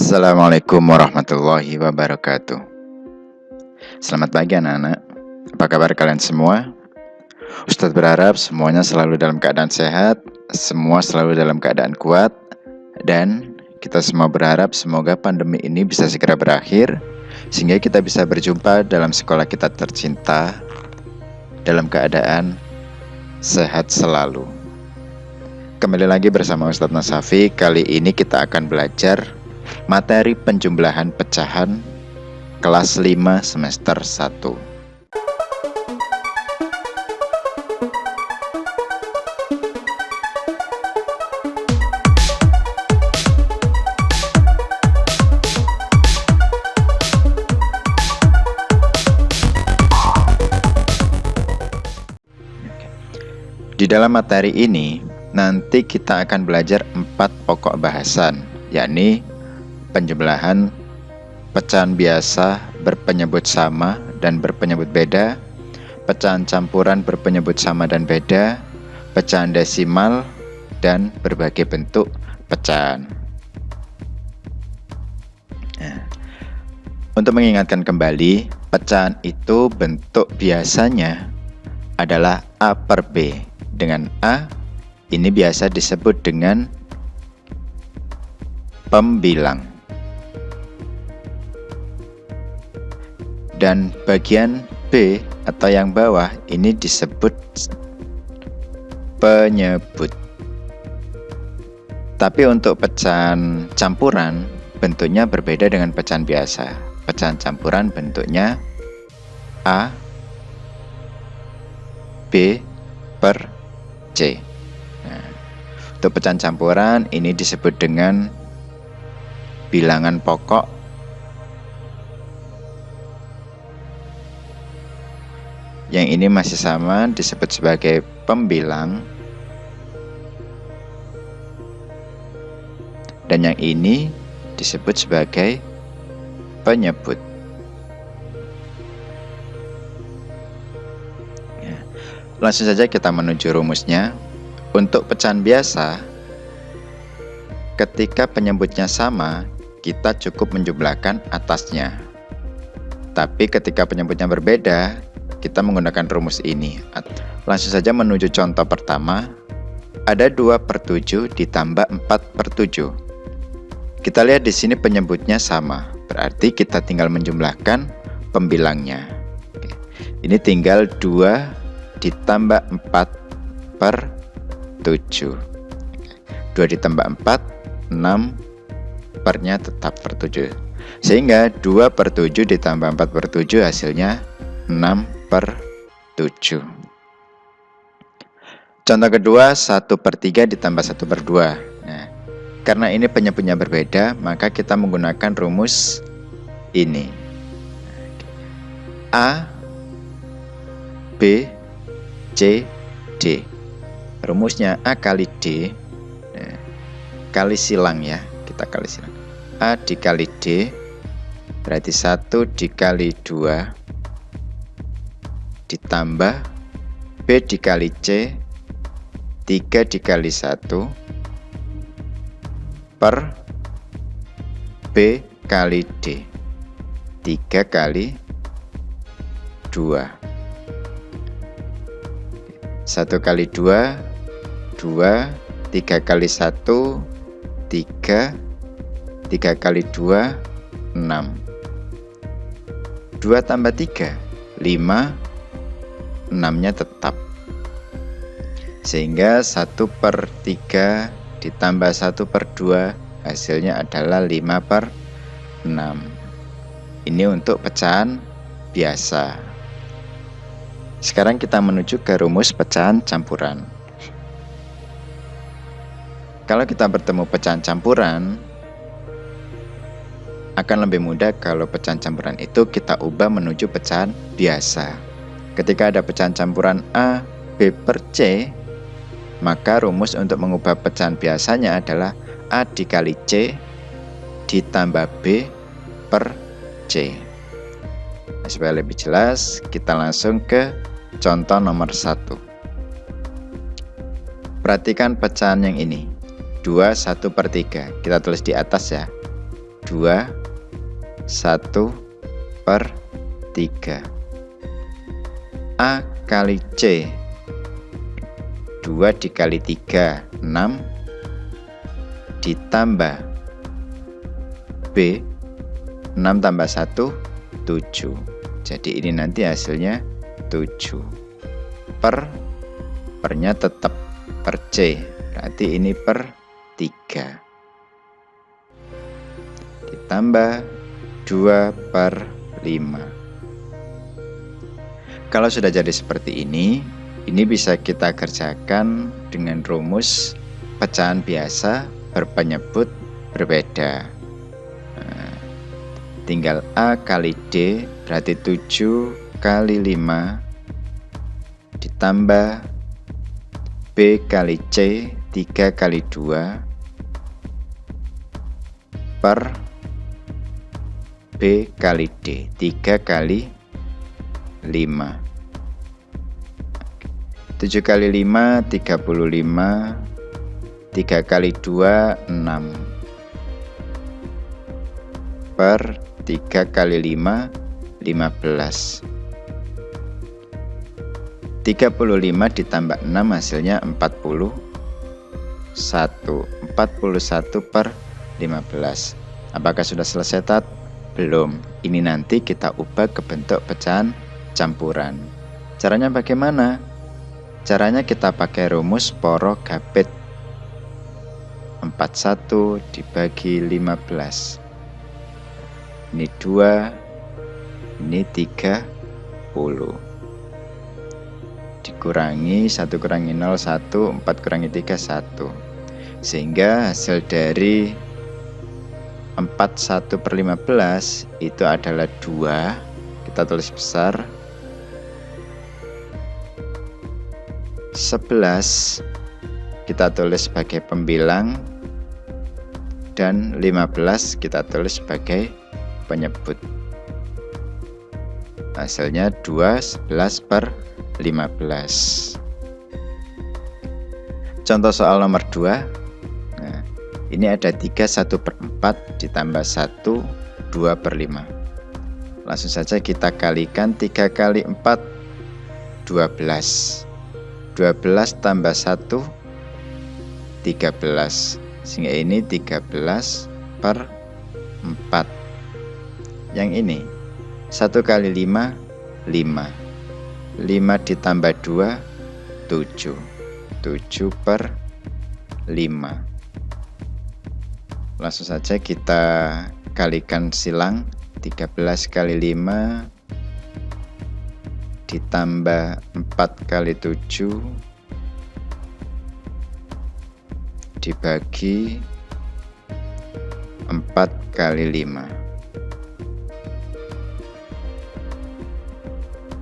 Assalamualaikum warahmatullahi wabarakatuh. Selamat pagi anak-anak. Apa kabar kalian semua? Ustadz berharap semuanya selalu dalam keadaan sehat, semua selalu dalam keadaan kuat, dan kita semua berharap semoga pandemi ini bisa segera berakhir, sehingga kita bisa berjumpa dalam sekolah kita tercinta dalam keadaan sehat selalu. Kembali lagi bersama Ustadz Nasafi. Kali ini kita akan belajar materi penjumlahan pecahan kelas 5 semester 1. Di dalam materi ini nanti kita akan belajar 4 pokok bahasan, yakni penjumlahan pecahan biasa berpenyebut sama dan berpenyebut beda, pecahan campuran berpenyebut sama dan beda, pecahan desimal, dan berbagai bentuk pecahan. Nah, untuk mengingatkan kembali, pecahan itu bentuk biasanya adalah A per B. Dengan A, ini biasa disebut dengan pembilang. Dan bagian B atau yang bawah ini disebut penyebut. Tapi untuk pecahan campuran bentuknya berbeda dengan pecahan biasa. Pecahan campuran bentuknya A, B per C. Nah, untuk pecahan campuran ini disebut dengan bilangan pokok. Yang ini masih sama, disebut sebagai pembilang. Dan yang ini disebut sebagai penyebut. Ya. Langsung saja kita menuju rumusnya. Untuk pecahan biasa, ketika penyebutnya sama, kita cukup menjumlahkan atasnya. Tapi ketika penyebutnya berbeda, kita menggunakan rumus ini. Langsung saja menuju contoh pertama. Ada 2/7 ditambah 4/7. Kita lihat di sini penyebutnya sama, berarti kita tinggal menjumlahkan pembilangnya. Oke. Ini tinggal 2 ditambah 4/7. 2 ditambah 4, 6, pernya tetap per 7. Sehingga 2/7 ditambah 4/7 hasilnya 6/7. Contoh kedua, 1/3 ditambah 1/2. Nah, karena ini penyebutnya berbeda, maka kita menggunakan rumus ini. A, B, C, D. Rumusnya A kali D. Nah, kali silang ya, kita kali silang. A dikali D berarti 1 dikali 2 ditambah B dikali C 3 dikali 1 per B kali D 3 kali 2. 1 kali 2 2, 3 kali 1 3, 3 kali 2 6. 2 tambah 3 5, 6-nya tetap. Sehingga 1/3 ditambah 1/2 hasilnya adalah 5/6. Ini untuk pecahan biasa. Sekarang kita menuju ke rumus pecahan campuran. Kalau kita bertemu pecahan campuran, akan lebih mudah kalau pecahan campuran itu kita ubah menuju pecahan biasa. Ketika ada pecahan campuran A, B per C, maka rumus untuk mengubah pecahan biasanya adalah A dikali C ditambah B per C. Nah, supaya lebih jelas, kita langsung ke contoh nomor 1. Perhatikan pecahan yang ini. 2 1/3. Kita tulis di atas ya. 2, 1 per 3. A kali C, 2 dikali 3, 6, ditambah B, 6 tambah 1, 7. Jadi ini nanti hasilnya 7. Pernya tetap per C, berarti ini per 3. Ditambah 2 per 5. Kalau sudah jadi seperti ini bisa kita kerjakan dengan rumus pecahan biasa berpenyebut berbeda. Tinggal A kali D berarti 7 kali 5 ditambah B kali C 3 kali 2 per B kali D 3 kali 5. 7 kali 5 35, 3 kali 2 6 per 3 kali 5 15. 35 ditambah 6 hasilnya 41. 41 per 15. Apakah sudah selesai, Tat? Belum. Ini nanti kita ubah ke bentuk pecahan campuran. Caranya bagaimana? Caranya kita pakai rumus Poro-Gapit. 41 dibagi 15. Ini 2, ini 30. Dikurangi 1 kurangi 0 1, 4 kurangi 3 1. Sehingga hasil dari 41 per 15 itu adalah 2. Kita tulis besar. 11 kita tulis sebagai pembilang, dan 15 kita tulis sebagai penyebut. Hasilnya 2, 11 per 15. Contoh soal nomor 2. Nah, ini ada 3, 1 per 4 ditambah 1, 2 per 5. Langsung saja kita kalikan. 3 kali 4 12. 12 tambah 1 13. Sehingga ini 13 per 4. Yang ini 1 kali 5 5. 5 ditambah 2 7. 7 per 5. Langsung saja kita kalikan silang. 13 kali 5 ditambah 4 kali 7 dibagi 4 kali 5.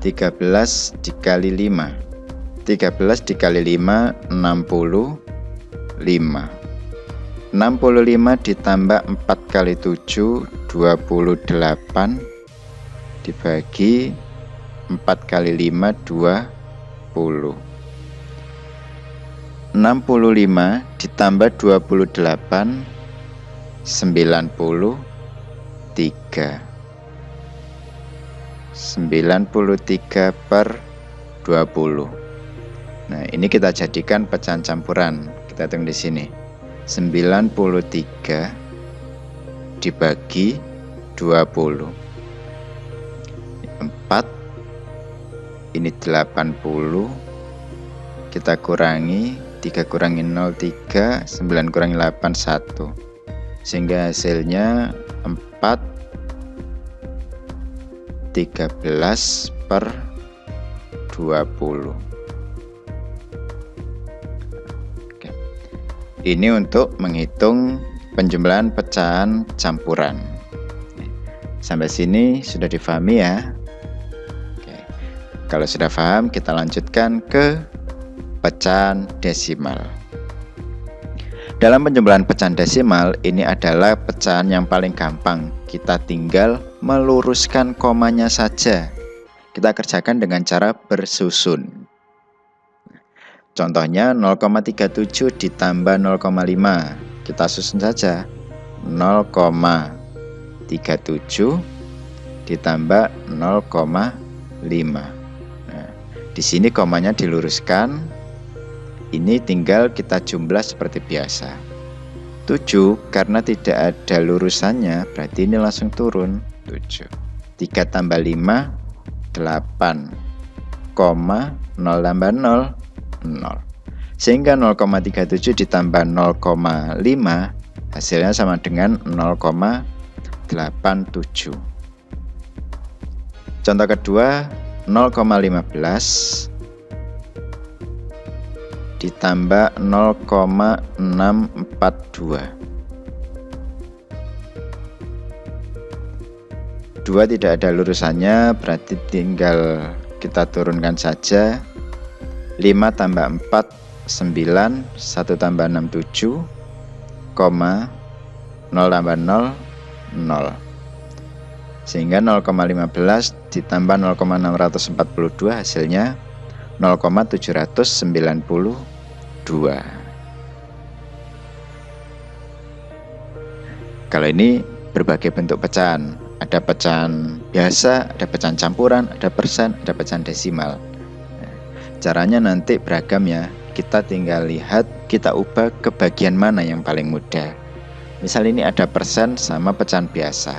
13 dikali 5. 13 dikali 5 65. 65 ditambah 4 kali 7 28 dibagi 4 kali 5 20. 65 ditambah 28 93. 93 per 20. Nah, ini kita jadikan pecahan campuran. Kita hitung di sini. 93 dibagi 20. 4, ini 80. Kita kurangi, 3 kurangi 0 3, 9 kurangi 8 1. Sehingga hasilnya 4 13 per 20. Oke. Ini untuk menghitung penjumlahan pecahan campuran. Sampai sini sudah difahami ya? Oke. Kalau sudah paham, kita lanjutkan ke pecahan desimal. Dalam penjumlahan pecahan desimal, ini adalah pecahan yang paling gampang. Kita tinggal meluruskan komanya saja. Kita kerjakan dengan cara bersusun. Contohnya 0,37 ditambah 0,5. Kita susun saja. 0,37 ditambah 0,5. Nah, di sini komanya diluruskan. Ini tinggal kita jumlah seperti biasa. 7 karena tidak ada lurusannya, berarti ini langsung turun 7. 3 tambah 5 8, 0 tambah 0 0. Sehingga 0,37 ditambah 0,5 hasilnya sama dengan 0,87. Contoh kedua, 0,15 ditambah 0,642. 2 tidak ada lurusannya, berarti tinggal kita turunkan saja. 5 tambah 4 9, 1 tambah 6 7, 0 tambah 0 0. Sehingga 0,15 ditambah 0,642 hasilnya 0,792. Kalau ini berbagai bentuk pecahan. Ada pecahan biasa, ada pecahan campuran, ada persen, ada pecahan desimal. Caranya nanti beragam ya. Kita tinggal lihat, kita ubah ke bagian mana yang paling mudah. Misal ini ada persen sama pecahan biasa.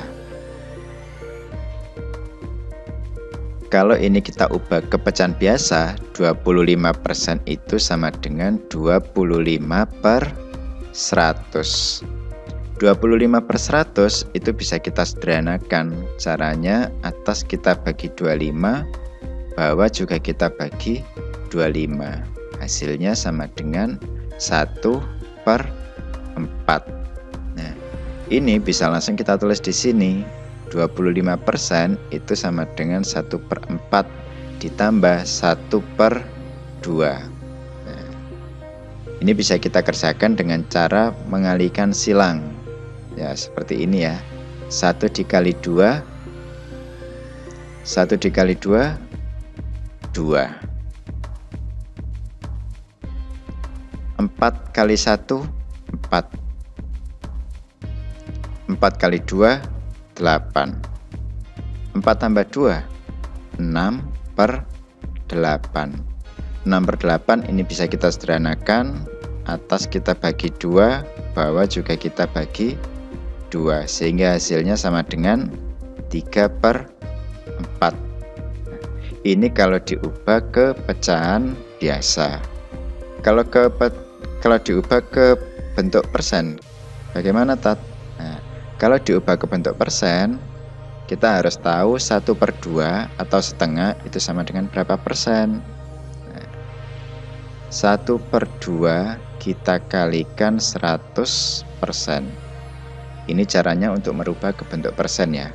Kalau ini kita ubah ke pecahan biasa, 25% itu sama dengan 25 per 100. 25 per 100 itu bisa kita sederhanakan. Caranya atas kita bagi 25, bawah juga kita bagi 25. Hasilnya sama dengan 1 per 4. Nah, ini bisa langsung kita tulis di sini. 25% itu sama dengan 1 per 4 ditambah 1 per 2. Nah, ini bisa kita kerjakan dengan cara mengalihkan silang. Ya, seperti ini ya. 1 dikali 2, 1 dikali 2, 2. 4 kali 1, 4. 4 kali 2, 8. 4 tambah 2 6 per 8. 6 per 8 ini bisa kita sederhanakan. Atas kita bagi 2, bawah juga kita bagi 2, sehingga hasilnya sama dengan 3 per 4. Ini kalau diubah ke pecahan biasa. Kalau diubah ke bentuk persen, bagaimana Tat? Kalau diubah ke bentuk persen, kita harus tahu 1 per 2 atau setengah itu sama dengan berapa persen. 1 per 2 kita kalikan 100%. Ini caranya untuk merubah ke bentuk persen ya.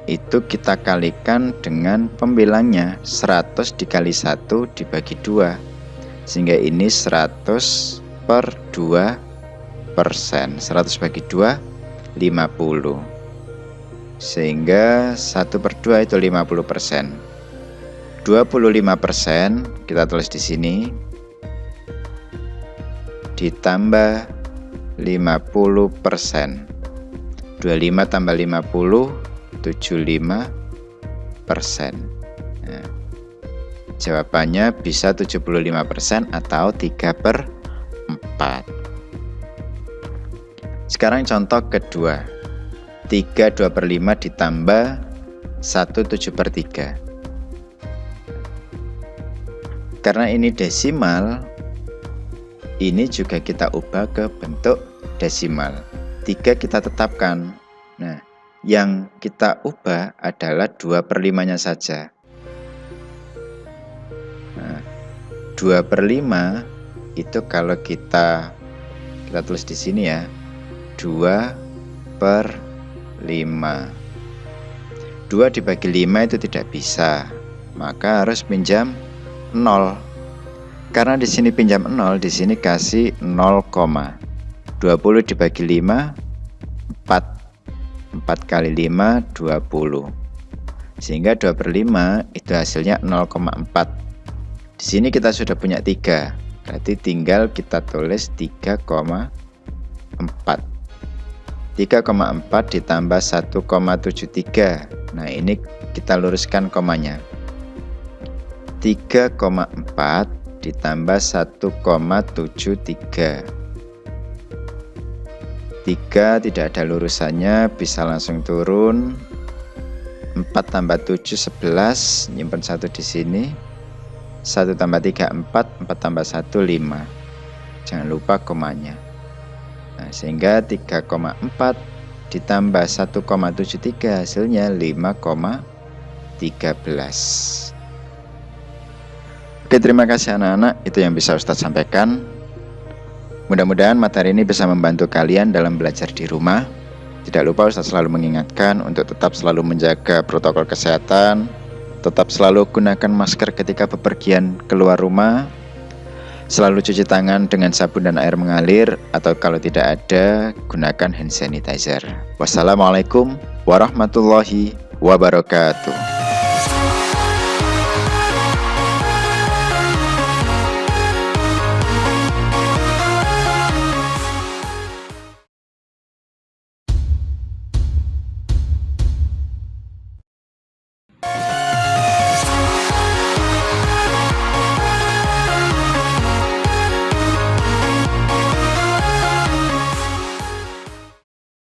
Itu kita kalikan dengan pembilangnya 100 dikali 1 dibagi 2. Sehingga ini 100 per 2%. 100 bagi 2 50. Sehingga 1 per 2 itu 50%. 25% kita tulis di sini ditambah 50%. 25 tambah 50 75%. Nah, jawabannya bisa 75% atau 3 per 4. Sekarang contoh kedua. 3 2 per 5 ditambah 1 7 per 3. Karena ini desimal, ini juga kita ubah ke bentuk desimal. 3 kita tetapkan. Nah, yang kita ubah adalah 2 per 5 nya saja. Nah, 2 per 5 itu kalau kita tulis di sini ya, 2 per 5. 2 dibagi 5 itu tidak bisa, maka harus pinjam 0. Karena di sini pinjam 0, di sini kasih 0, 20 dibagi 5 4. 4 kali 5 20. Sehingga 2 per 5 itu hasilnya 0,4. Di sini kita sudah punya 3. Berarti tinggal kita tulis 3,4. 3,4 ditambah 1,73. Nah, ini kita luruskan komanya. 3,4 ditambah 1,73. 3 tidak ada lurusannya, bisa langsung turun. 4 tambah 7 11, nyimpen 1 di sini. 1 tambah 3 4, 4 tambah 1 5. Jangan lupa komanya. Nah, sehingga 3,4 ditambah 1,73 hasilnya 5,13. Oke, terima kasih anak-anak. Itu yang bisa Ustadz sampaikan. Mudah-mudahan materi ini bisa membantu kalian dalam belajar di rumah. Tidak lupa Ustadz selalu mengingatkan untuk tetap selalu menjaga protokol kesehatan, tetap selalu gunakan masker ketika bepergian keluar rumah, selalu cuci tangan dengan sabun dan air mengalir, atau kalau tidak ada, gunakan hand sanitizer. Wassalamualaikum warahmatullahi wabarakatuh.